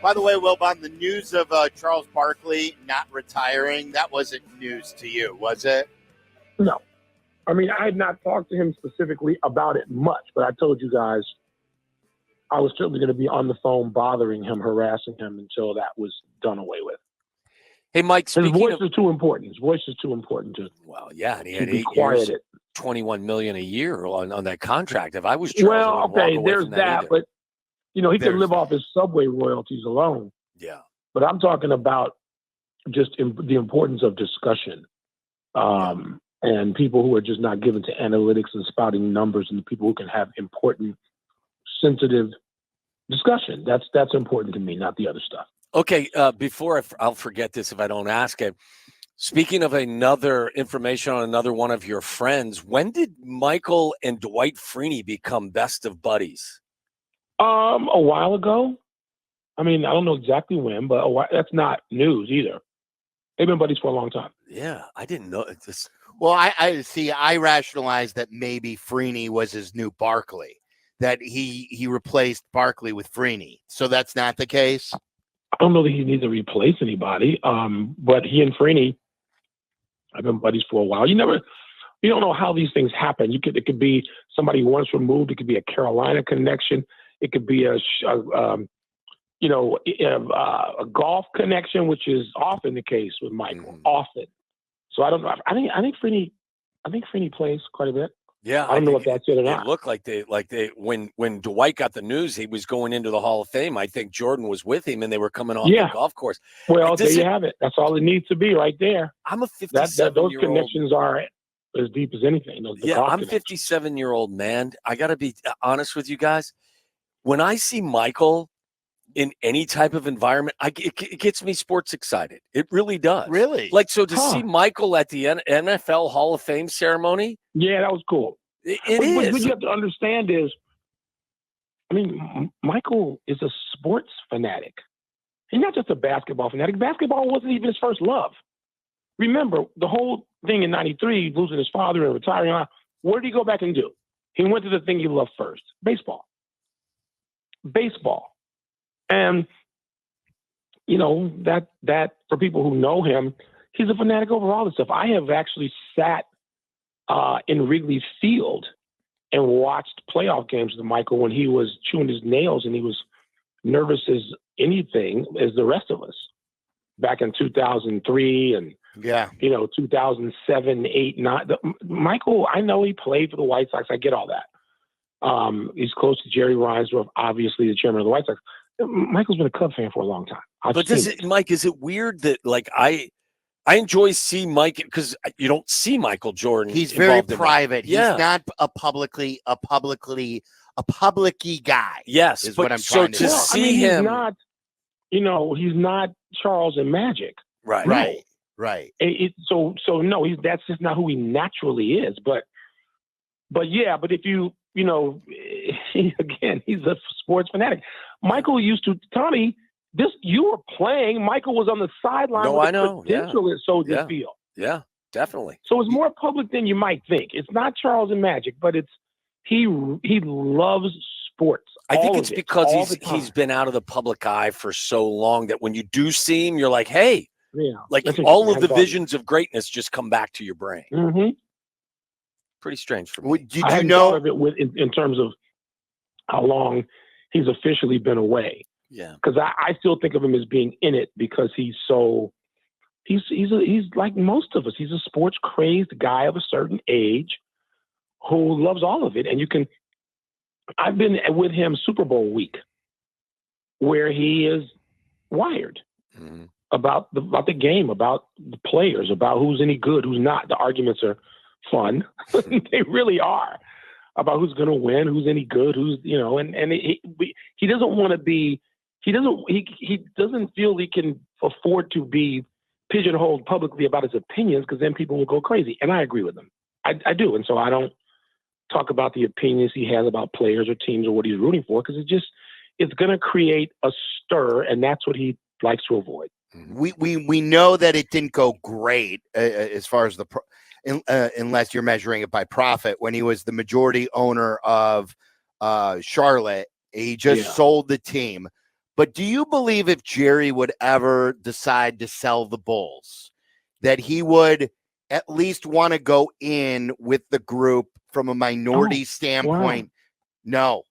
By the way, Wilbon, the news of Charles Barkley not retiring, that wasn't news to you, was it? No. I mean, I had not talked to him specifically about it much, but I told you guys I was certainly going to be on the phone bothering him, harassing him until that was done away with. Hey, Mike, his voice is too important. His voice is too important to. Well, yeah, and he had be 8 years, quiet. $21 million a year on that contract. If I was Charles, I would walk away there's from that either. But he could live off his Subway royalties alone. Yeah, but I'm talking about just the importance of discussion, and people who are just not given to analytics and spouting numbers, and the people who can have important, sensitive discussion. That's important to me, not the other stuff. Okay, before I'll forget this if I don't ask it. Speaking of another information on another one of your friends, when did Michael and Dwight Freeney become best of buddies? A while ago. I mean, I don't know exactly when, but that's not news either. They've been buddies for a long time. Yeah, I didn't know this. Well, I rationalized that maybe Freeney was his new Barkley, that he replaced Barkley with Freeney. So that's not the case? I don't know that he needs to replace anybody, but he and Freeney have been buddies for a while. You don't know how these things happen. It could be somebody once removed. It could be a Carolina connection. It could be a golf connection, which is often the case with Michael. Often. So I don't know. I think Freeney plays quite a bit. Yeah, I don't know if that's it or not. It looked like they when Dwight got the news he was going into the Hall of Fame. I think Jordan was with him and they were coming off the golf course. Well, there you have it. That's all it needs to be right there. I'm a 57-year-old. Those connections are as deep as anything. I'm a 57-year-old man. I got to be honest with you guys. When I see Michael in any type of environment, it gets me sports excited. It really does. Really? Like, so to see Michael at the NFL Hall of Fame ceremony. Yeah, that was cool. What you have to understand is, Michael is a sports fanatic. He's not just a basketball fanatic. Basketball wasn't even his first love. Remember, the whole thing in 93, losing his father and retiring, what did he go back and do? He went to the thing he loved first, baseball. And, that for people who know him, he's a fanatic over all this stuff. I have actually sat in Wrigley Field and watched playoff games with Michael when he was chewing his nails and he was nervous as anything as the rest of us back in 2003 and 2007, 8, 9. Michael, I know he played for the White Sox. I get all that. He's close to Jerry Reinsdorf, obviously the chairman of the White Sox. Michael's been a Cub fan for a long time. But Mike, is it weird that I enjoy seeing Mike because you don't see Michael Jordan. He's very private. He's not a public-y guy. Yes, is what I'm trying to say. See him. He's not Charles and Magic. Right. Right. So no, that's just not who he naturally is. But if you again, he's a sports fanatic. Michael used to, Tommy, you were playing. Michael was on the sideline. No, I know. Potential is so to feel. Yeah, definitely. So it's more public than you might think. It's not Charles and Magic, but he loves sports. I think it's because he's been out of the public eye for so long that when you do see him, you're like, hey, all of the visions of greatness just come back to your brain. Mm-hmm. Pretty strange for me. Did you know of it in terms of how long he's officially been away? Yeah, because I still think of him as being in it because he's like most of us. He's a sports crazed guy of a certain age who loves all of it. And I've been with him Super Bowl week, where he is wired about the game, about the players, about who's any good, who's not. The arguments are fun. They really are, about who's going to win, who's any good, who's, and he doesn't want to be, he doesn't feel he can afford to be pigeonholed publicly about his opinions, because then people will go crazy. And I agree with him. I do. And so I don't talk about the opinions he has about players or teams or what he's rooting for, because it's going to create a stir, and that's what he likes to avoid. We know that it didn't go great as far as unless you're measuring it by profit. When he was the majority owner of Charlotte, he just sold the team. But do you believe if Jerry would ever decide to sell the Bulls, that he would at least want to go in with the group from a minority standpoint? Wow. No.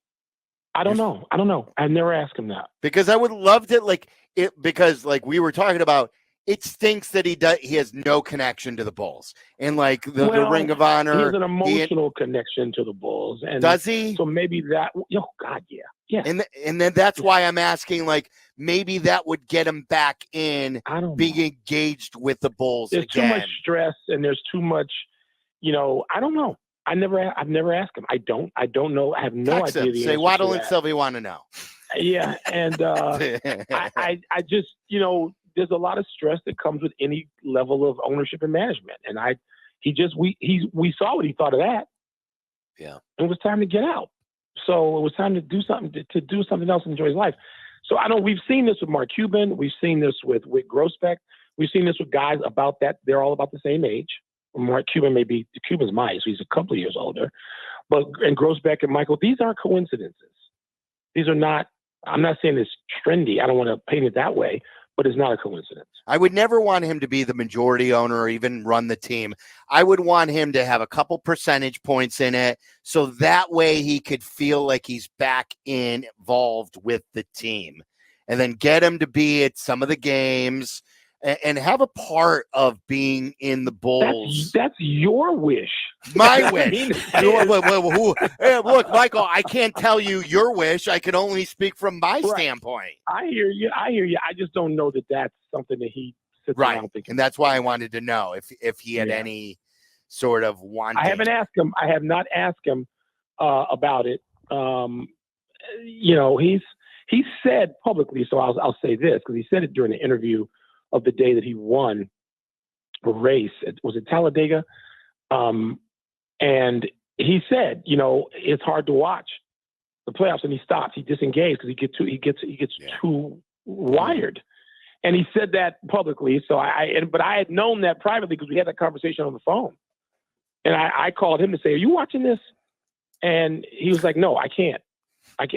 I don't know. I've never asked him that. Because I would love to, because we were talking about, it stinks that he has no connection to the Bulls. And the Ring of Honor. He has an emotional connection to the Bulls. And does he? So maybe that, oh God, yeah. Yeah. And then that's why I'm asking, maybe that would get him back in being engaged with the Bulls there's again. Too much stress and there's too much, I don't know. I've never asked him. I don't know. I have no Text idea. Him. Say Waddle and Silvy want to know. Yeah. And I just, there's a lot of stress that comes with any level of ownership and management. And we saw what he thought of that. Yeah. It was time to get out. So it was time to do something else and enjoy his life. So we've seen this with Mark Cuban. We've seen this with Grossbeck. We've seen this with guys about that. They're all about the same age. Mark Cuban Cuban's my age, so he's a couple of years older. And Grossbeck and Michael, these aren't coincidences. These are not, I'm not saying it's trendy. I don't want to paint it that way, but it's not a coincidence. I would never want him to be the majority owner or even run the team. I would want him to have a couple percentage points in it, so that way he could feel like he's back involved with the team, and then get him to be at some of the games and have a part of being in the Bulls. That's your wish. My wish. Hey, look, Michael, I can't tell you your wish. I can only speak from my standpoint. I hear you. I just don't know that that's something that he sits around thinking. And that's why I wanted to know if he had any sort of wanting. I haven't asked him. I have not asked him about it. He said publicly, so I'll say this, because he said it during the interview of the day that he won a race. Was it Talladega? And he said, it's hard to watch the playoffs, and he stops. He disengaged because he gets too wired. And he said that publicly. So but I had known that privately because we had that conversation on the phone. And I called him to say, "Are you watching this?" And he was like, "No, I can't."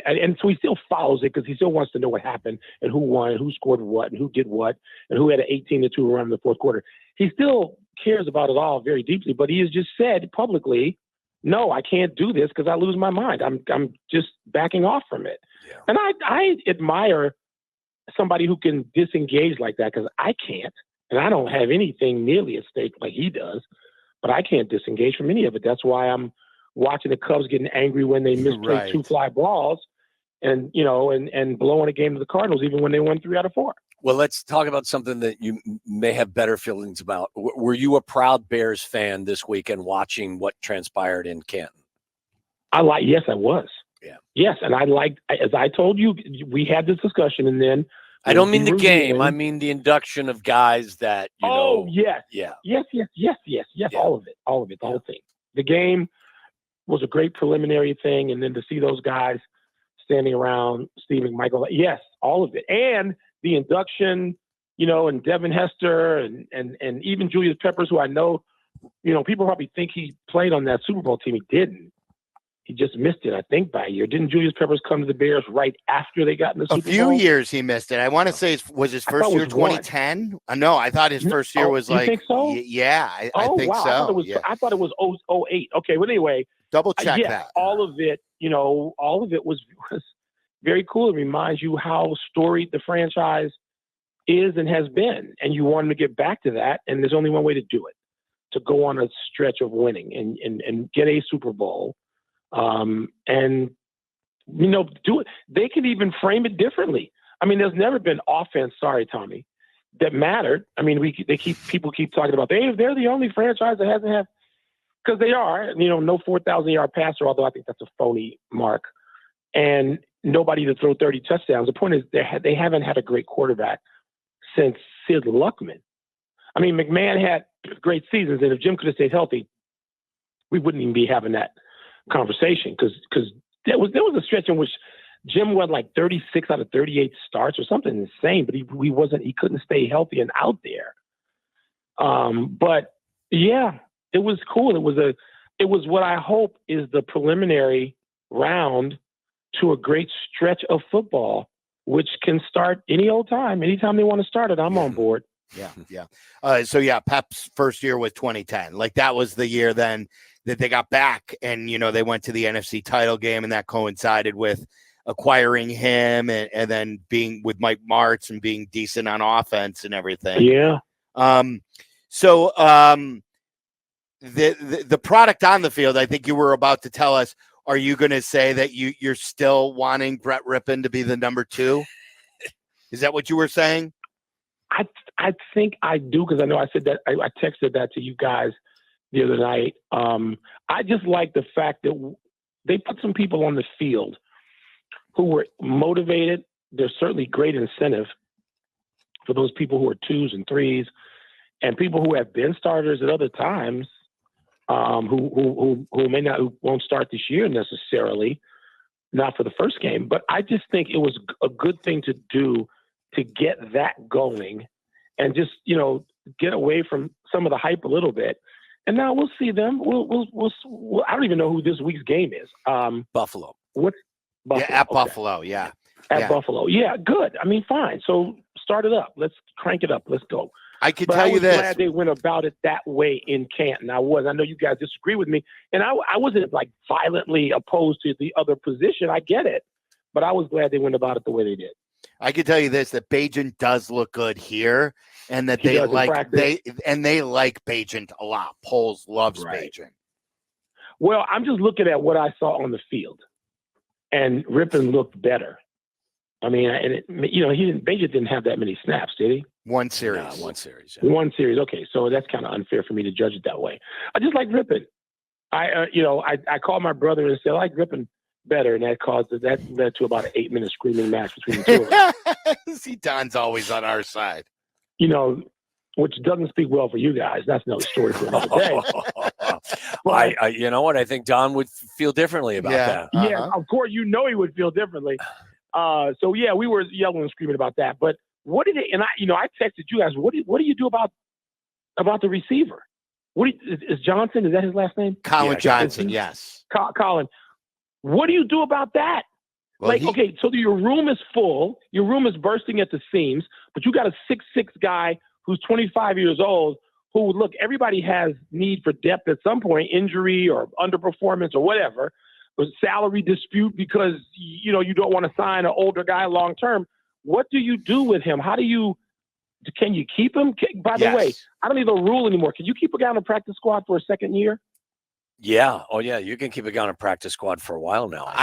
And so he still follows it because he still wants to know what happened and who won and who scored what and who did what and who had an 18-2 run in the fourth quarter. He still cares about it all very deeply, but he has just said publicly, "No, I can't do this because I lose my mind. I'm just backing off from it." Yeah. And I admire somebody who can disengage like that, because I can't, and I don't have anything nearly at stake like he does, but I can't disengage from any of it. That's why I'm watching the Cubs getting angry when they misplaced two fly balls and blowing a game to the Cardinals, even when they won 3 out of 4. Well, let's talk about something that you may have better feelings about. Were you a proud Bears fan this weekend watching what transpired in Canton? Yes, I was. Yeah. Yes. And as I told you, we had this discussion, and then I don't mean the game. I mean the induction of guys that, yes. Yeah. Yes. Yeah. All of it, the whole thing. The game was a great preliminary thing. And then to see those guys standing around Steve and Michael, yes, all of it. And the induction, and Devin Hester and even Julius Peppers, who I know, people probably think he played on that Super Bowl team. He didn't. He just missed it, I think, by a year. Didn't Julius Peppers come to the Bears right after they got in the Super Bowl? A few years he missed it. I want to say was his first year 2010? No, I thought his first year was you think so? Yeah, I think so. I thought it was 08. Okay, well, anyway. Double check that. All of it, all of it was very cool. It reminds you how storied the franchise is and has been. And you want them to get back to that. And there's only one way to do it, to go on a stretch of winning and get a Super Bowl. And do it. They could even frame it differently. I mean, there's never been offense. Sorry, Tommy, that mattered. I mean, people keep talking about they're the only franchise that hasn't had, because they are. No 4,000-yard passer. Although I think that's a phony mark, and nobody to throw 30 touchdowns. The point is they haven't had a great quarterback since Sid Luckman. I mean, McMahon had great seasons, and if Jim could have stayed healthy, we wouldn't even be having that conversation, because there was a stretch in which Jim won like 36 out of 38 starts or something insane, but he couldn't stay healthy and out there. But yeah, it was cool. It was what I hope is the preliminary round to a great stretch of football which can start any old time. Anytime they want to start it, I'm on board. So Pep's first year was 2010. Like that was the year then that they got back, and they went to the NFC title game, and that coincided with acquiring him and then being with Mike Martz and being decent on offense and everything. Yeah. The product on the field, I think you were about to tell us. Are you going to say that you're still wanting Brett Rippon to be the number 2? Is that what you were saying? I think I do, because I know I said that. I texted that to you guys the other night. I just like the fact that they put some people on the field who were motivated. There's certainly great incentive for those people who are 2s and 3s, and people who have been starters at other times, who won't start this year necessarily, not for the first game. But I just think it was a good thing to do to get that going, and just get away from some of the hype a little bit. And now we'll see them. We'll I don't even know who this week's game is. Buffalo. What's Buffalo? Yeah, at Buffalo. Yeah. At Buffalo. Yeah, good. I mean, fine. So start it up. Let's crank it up. Let's go. I can tell you this. I was glad they went about it that way in Canton. I know you guys disagree with me, and I wasn't like violently opposed to the other position. I get it, but I was glad they went about it the way they did. I can tell you this, that Bagent does look good here, and that they like Bagent a lot. Poles loves Bagent. Well, I'm just looking at what I saw on the field, and Rippon looked better. I mean, Bagent didn't have that many snaps, did he? One series. No, one series. Yeah. One series. Okay, so that's kind of unfair for me to judge it that way. I just like Rippon. I called my brother and said I like Rippon better, and that led to about an 8-minute screaming match between the two of us. See, Don's always on our side. Which doesn't speak well for you guys. That's another story for another day. You know what? I think Don would feel differently about that. Yeah, of course, he would feel differently. We were yelling and screaming about that. But what did it? And I texted you guys. What do you do about the receiver? Is Johnson? Is that his last name? Colin Johnson. Yes. Colin. What do you do about that? Well, so your room is full. Your room is bursting at the seams, but you got a 6'6" guy who's 25 years old who, look, everybody has need for depth at some point, injury or underperformance or whatever, or salary dispute because, you don't want to sign an older guy long term. What do you do with him? Can you keep him? By the way, I don't need a rule anymore. Can you keep a guy on the practice squad for a second year? Yeah. Oh, yeah. You can keep a guy on a practice squad for a while now.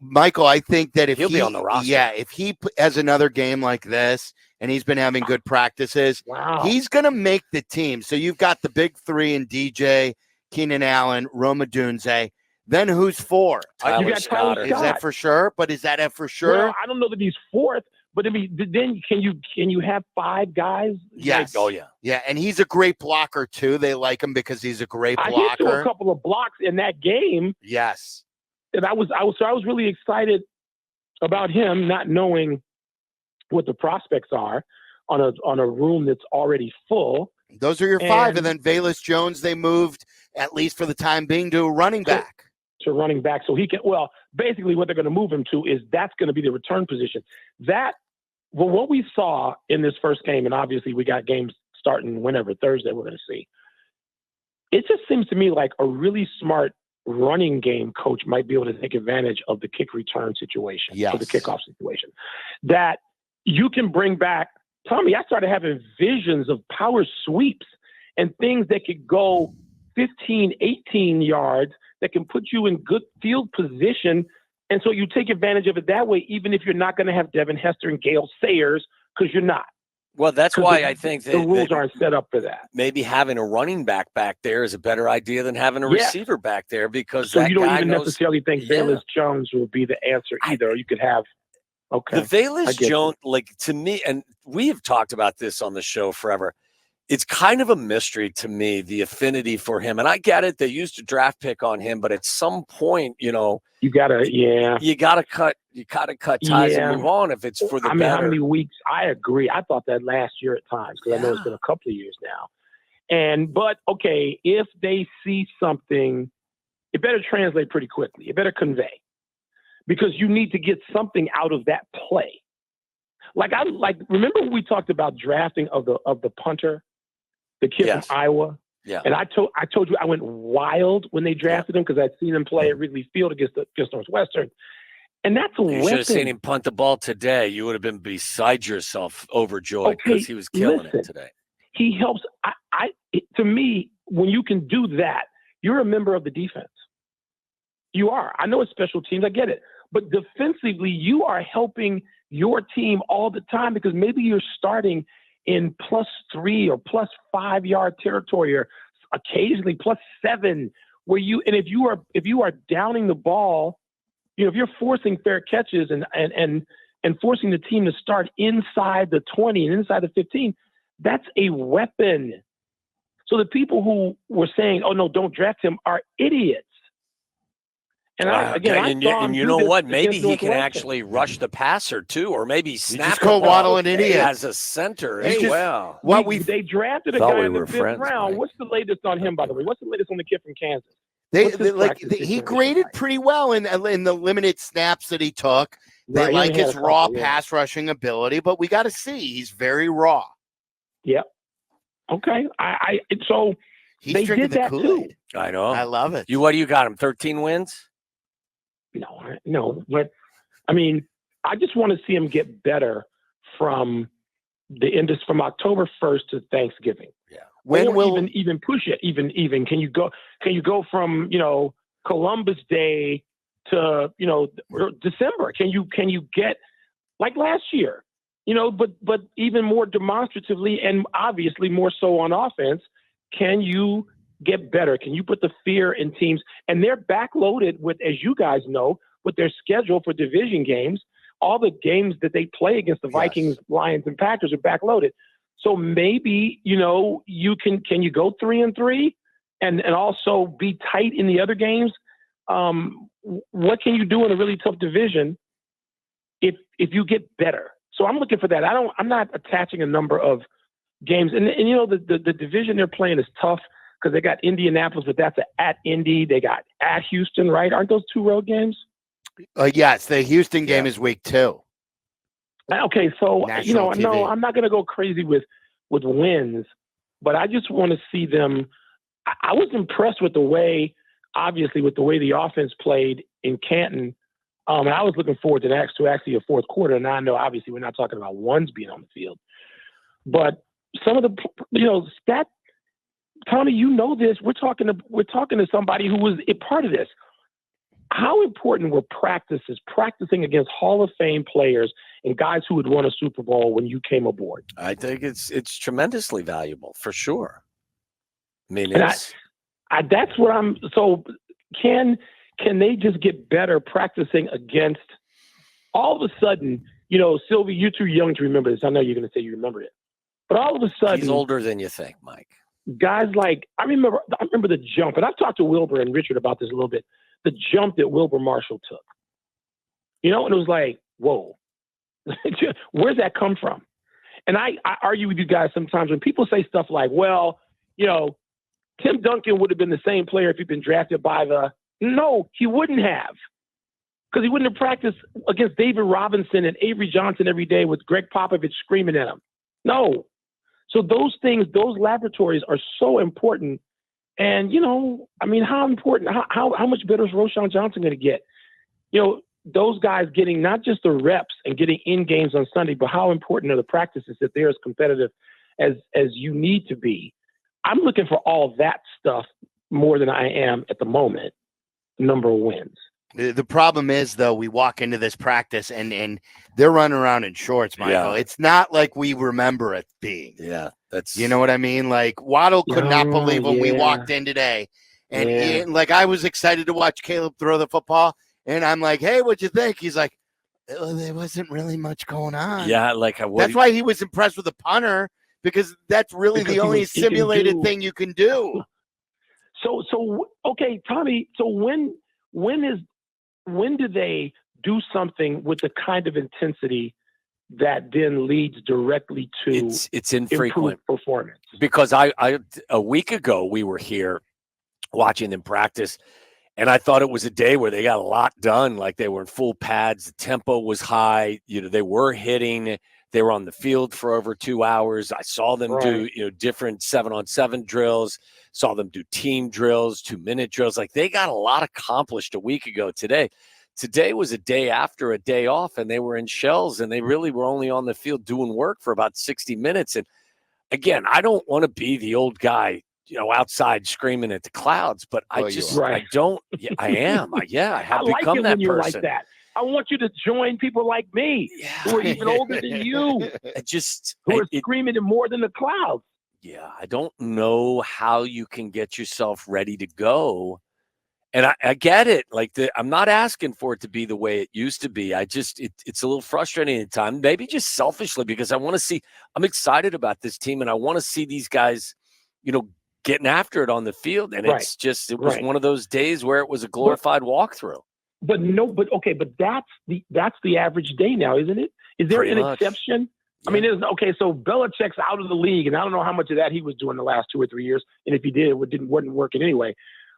Michael, I think that if he'll be on the roster. Yeah, if he has another game like this and he's been having good practices, he's going to make the team. So you've got the big 3 in DJ, Keenan Allen, Rome Odunze. Then who's 4? You got Tyler Scott. Is that for sure? But is that for sure? Well, I don't know that he's 4th. But I mean, then can you have 5 guys? Yes. Yeah, and he's a great blocker too. They like him because he's a great blocker. I hit a couple of blocks in that game. Yes. And I was really excited about him, not knowing what the prospects are on a room that's already full. Those are your 5, and then Velus Jones they moved at least for the time being to a running back. To running back, so he can. Well, basically, what they're going to move him to is that's going to be the return position. Well, what we saw in this first game, and obviously we got games starting whenever Thursday we're going to see. It just seems to me like a really smart running game coach might be able to take advantage of the kick return situation, or the kickoff situation. That you can bring back. Tommy, I started having visions of power sweeps and things that could go 15, 18 yards that can put you in good field position. And so you take advantage of it that way, even if you're not going to have Devin Hester and Gale Sayers, because you're not. Well, that's why I think the rules aren't set up for that. Maybe having a running back there is a better idea than having a receiver back there, because so you don't even necessarily think Velus Jones will be the answer either. You could have the Velus Jones, like, to me, and we have talked about this on the show forever. It's kind of a mystery to me, the affinity for him. And I get it. They used a draft pick on him, but at some point, you gotta cut ties and move on if it's for the better. How many weeks? I agree. I thought that last year at times, because I know it's been a couple of years now. But if they see something, it better translate pretty quickly. It better convey, because you need to get something out of that play. Remember we talked about drafting of the punter, the kid Yes. from Iowa. Yeah. And I told you I went wild when they drafted him because I'd seen him play at Wrigley Field against Northwestern. And that's a weapon. You should have seen him punt the ball today. You would have been beside yourself, overjoyed, because he was killing it today. He helps. To me, when you can do that, you're a member of the defense. You are. I know it's special teams. I get it. But defensively, you are helping your team all the time because maybe you're starting in +3 or +5 yard territory, or occasionally +7, if you are downing the ball, if you're forcing fair catches and forcing the team to start inside the 20 and inside the 15, that's a weapon. So the people who were saying, "Oh no, don't draft him," are idiots. And you know what? Maybe he can actually rush the passer too, or maybe snap. Just call Waddle an idiot as a center as well. They drafted a guy in the 5th round. Mike. What's the latest on him, by the way? What's the latest on the kid from Kansas? He graded pretty well in the limited snaps that he took. They like his raw pass rushing ability, but we got to see. He's very raw. Yep. Okay. So he's drinking the Kool-Aid. I know. I love it. What do you got him? 13 wins? No. But I mean, I just want to see him get better from from October 1st to Thanksgiving. Yeah. When will even push it? Even can you go from Columbus Day to December? Can you get like last year? But even more demonstratively and obviously more so on offense, can you get better? Can you put the fear in teams? And they're backloaded with, as you guys know, with their schedule for division games. All the games that they play against the Vikings, Lions, and Packers are backloaded. So maybe, can you go 3-3 and also be tight in the other games? What can you do in a really tough division if you get better? So I'm looking for that. I'm not attaching a number of games. And the division they're playing is tough because they got Indianapolis, but that's at Indy. They got at Houston, right? Aren't those 2 road games? Yes, the Houston game is week 2. Okay, so National TV. No, I'm not going to go crazy with wins, but I just want to see them. I was impressed with the way the offense played in Canton. And I was looking forward to actually a fourth quarter. And I know obviously we're not talking about ones being on the field, but some of the stat. Tommy, this. We're talking to somebody who was a part of this. How important were practicing against Hall of Fame players and guys who had won a Super Bowl when you came aboard? I think it's tremendously valuable for sure. I mean, that's what I'm. So can they just get better practicing against? All of a sudden, Silvy, you're too young to remember this. I know you're going to say you remember it, but all of a sudden, he's older than you think, Mike. Guys like I remember the jump, and I've talked to Wilbur and Richard about this a little bit. The jump that Wilbur Marshall took, and it was like, whoa, where's that come from? And I argue with you guys sometimes when people say stuff like, well, Tim Duncan would have been the same player if he'd been drafted by no, he wouldn't have, because he wouldn't have practiced against David Robinson and Avery Johnson every day with Greg Popovich screaming at him. No. So those things, those laboratories are so important. And, how important, how much better is Roschon Johnson going to get? Those guys getting not just the reps and getting in games on Sunday, but how important are the practices that they're as competitive as you need to be? I'm looking for all that stuff more than I am at the moment, number of wins. The problem is, though, we walk into this practice and they're running around in shorts, Michael. Yeah. It's not like we remember it being. Yeah, that's. You know what I mean? Like Waddle could not believe when we walked in today, and I was excited to watch Caleb throw the football, and I'm like, "Hey, what'd you think?" He's like, "There wasn't really much going on." Yeah, that's why he was impressed with the punter because that's really the only simulated thing you can do. So okay, Tommy. So when do they do something with the kind of intensity that then leads directly to it's infrequent performance? Because I a week ago we were here watching them practice, and I thought it was a day where they got a lot done. Like they were in full pads, the tempo was high. They were hitting. They were on the field for over 2 hours. I saw them do, different 7-on-7 drills, saw them do team drills, 2-minute drills. Like, they got a lot accomplished a week ago today. Today was a day after a day off, and they were in shells, and they really were only on the field doing work for about 60 minutes. And again, I don't want to be the old guy, outside screaming at the clouds, but I don't. Yeah, I am. I have I become like it that when you're person. like that. I want you to join people like me who are even older than you, who are screaming more than the clouds. Yeah, I don't know how you can get yourself ready to go. And I get it. Like, I'm not asking for it to be the way it used to be. It's a little frustrating at times, maybe just selfishly, because I'm excited about this team, and I want to see these guys, getting after it on the field. And it was one of those days where it was a glorified walkthrough. But that's the average day now, isn't it? Is there an exception? Yeah. I mean, so Belichick's out of the league, and I don't know how much of that he was doing the last 2 or 3 years. And if he did, it wasn't working anyway.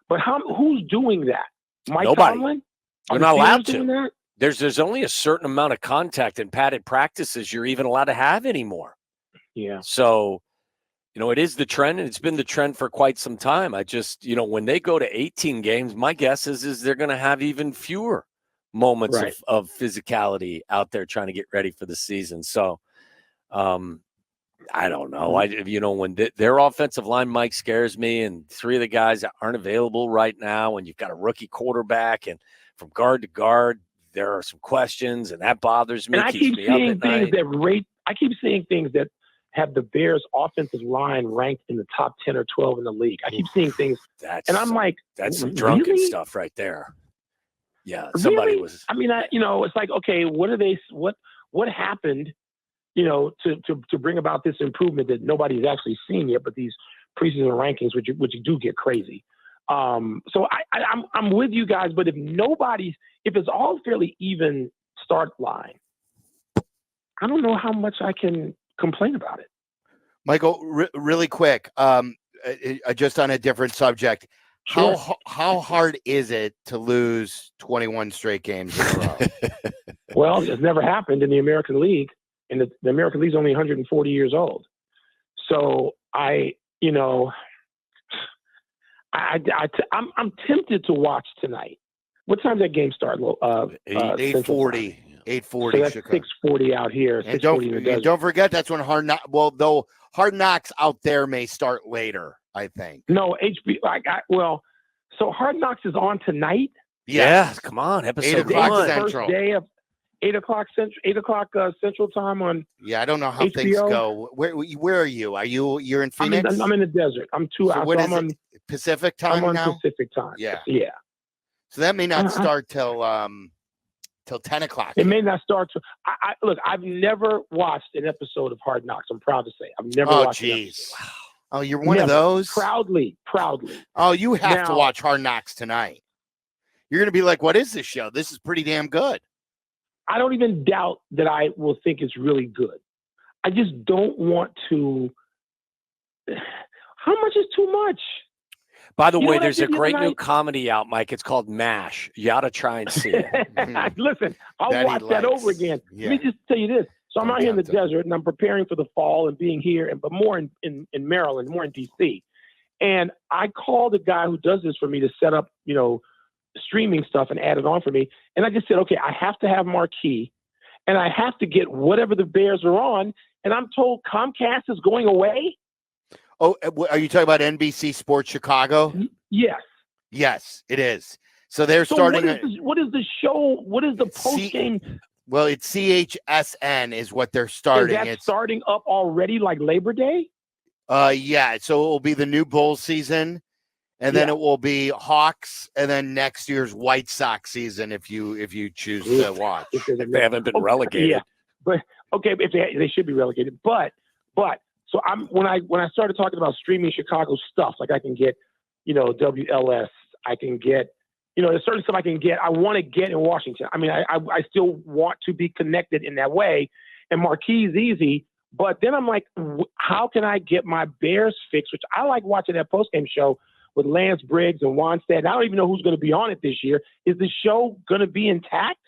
But who's doing that? Mike Tomlin? You're not allowed to. There's only a certain amount of contact and padded practices you're even allowed to have anymore. Yeah. So, it is the trend, and it's been the trend for quite some time. I just, when they go to 18 games, my guess is they're going to have even fewer moments of physicality out there trying to get ready for the season. So, I don't know. When their offensive line, Mike, scares me, and 3 of the guys aren't available right now, and you've got a rookie quarterback, and from guard to guard, there are some questions, and that bothers me. And I keep seeing things that have the Bears' offensive line ranked in the top 10 or 12 in the league. I keep seeing things, and I'm like, that's some drunken stuff right there. Yeah, somebody was. I mean, it's like, okay, what happened? To bring about this improvement that nobody's actually seen yet, but these preseason rankings, which you do get crazy. So I'm with you guys, but if it's all fairly even start line, I don't know how much I can complain about it. Michael, really quick, just on a different subject, sure. How hard is it to lose 21 straight games in a row? Well, it's never happened in the American League. And the American League's only 140 years old. So I'm tempted to watch tonight. What time does that game start? 8:40. 8:40. So that's 6:40 out here. And don't forget, that's when Hard Knocks out there may start later, I think. No, so Hard Knocks is on tonight. Yeah, come on, episode 1. Central. First day of 8 o'clock Central time on. Yeah, I don't know how HBO. Things go. Where are you? You're in Phoenix? I'm in the desert. I'm 2 hours. What is it? Pacific time I'm on now? Pacific time. Yeah. Yeah. So that may not start till 10 o'clock. It may not start till. Look, I've never watched an episode of Hard Knocks. I'm proud to say I've never watched. Oh, jeez. Oh, you're one of those? Proudly. Oh, you have to watch Hard Knocks tonight. You're going to be like, what is this show? This is pretty damn good. I don't even doubt that I will think it's really good. I just don't want to. How much is too much? By the way, there's a great new comedy out, Mike. It's called MASH. You ought to try and see it. Listen, I'll watch that over again. Yeah. Let me just tell you this. So I'm out here in the desert, and I'm preparing for the fall and being here, but more in Maryland, more in D.C. And I called a guy who does this for me to set up, streaming stuff and add it on for me. And I just said, okay, I have to have marquee, and I have to get whatever the Bears are on. And I'm told Comcast is going away. Oh, are you talking about NBC Sports Chicago? Yes. Yes, it is. So they're starting. What is the show? What is the post game? Well, it's CHSN is what they're starting. Is that starting up already, like Labor Day? Yeah. So it will be the new bowl season, and then it will be Hawks, and then next year's White Sox season if you choose to watch. If they haven't been relegated. Yeah. But okay, if they should be relegated. But so when I started talking about streaming Chicago stuff, like I can get, WLS, I can get, there's certain stuff I can get. I want to get in Washington. I mean, I still want to be connected in that way, and marquee is easy. But then I'm like, how can I get my Bears fix? Which I like watching that postgame show with Lance Briggs and Wanstead. I don't even know who's going to be on it this year. Is the show going to be intact?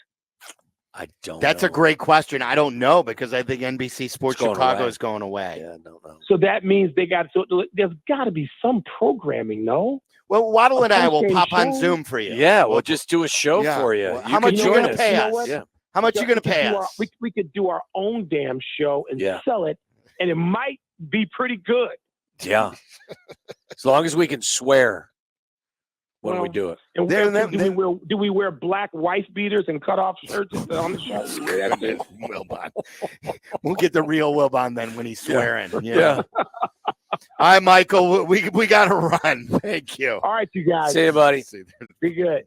I don't That's know. a great question. I don't know because I think NBC Sports going Chicago away. is going away. Yeah, I don't know. So that means there's got to be some programming, no? Well, Waddle and I will post-game pop on show? Zoom for you. Yeah, we'll just do a show Yeah. for you. Well, You how much could you join gonna us. pay You know us? what? Yeah. How much you going to We could pay do us? we could do our own damn show and Yeah. sell it, and it might be pretty good. Yeah. As long as we can swear when we Well, do it. And Then- do we wear black wife beaters and cut off shirts on the show? We wear that too? Wilbon. We'll get the real Wilbon then when he's swearing. Yeah. All right, Michael, we got to run. Thank you. All right, you guys, See you, buddy. be good.